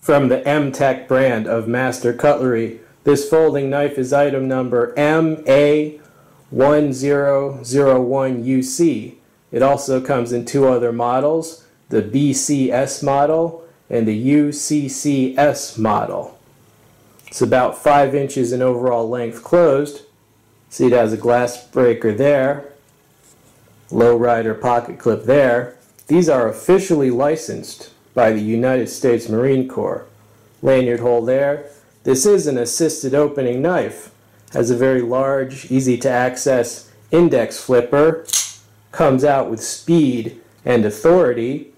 From the Mtech brand of master cutlery. This folding knife is item number M-A1001UC. It also comes in two other models, the BCS model and the UCCS model. It's about 5 inches in overall length closed. See, it has a glass breaker there, low rider pocket clip there. These are officially licensed by the United States Marine Corps. Lanyard hole there. This is an assisted opening knife. Has a very large, easy to access index flipper. Comes out with speed and authority.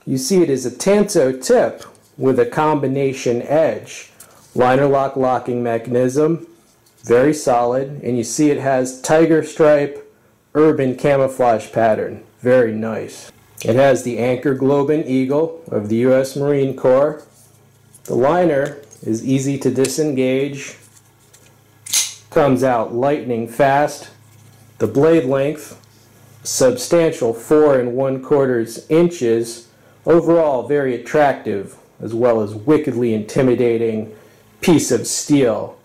You see it is a Tanto tip with a combination edge. Liner lock locking mechanism. Very solid. And you see it has tiger stripe urban camouflage pattern. Very nice. It has the anchor globe and eagle of the U.S. Marine Corps. The liner is easy to disengage. Comes out lightning fast. The blade length, substantial 4 1/4 inches. Overall very attractive as well as wickedly intimidating piece of steel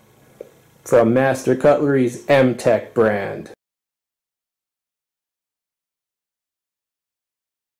from Master Cutlery's Mtech brand.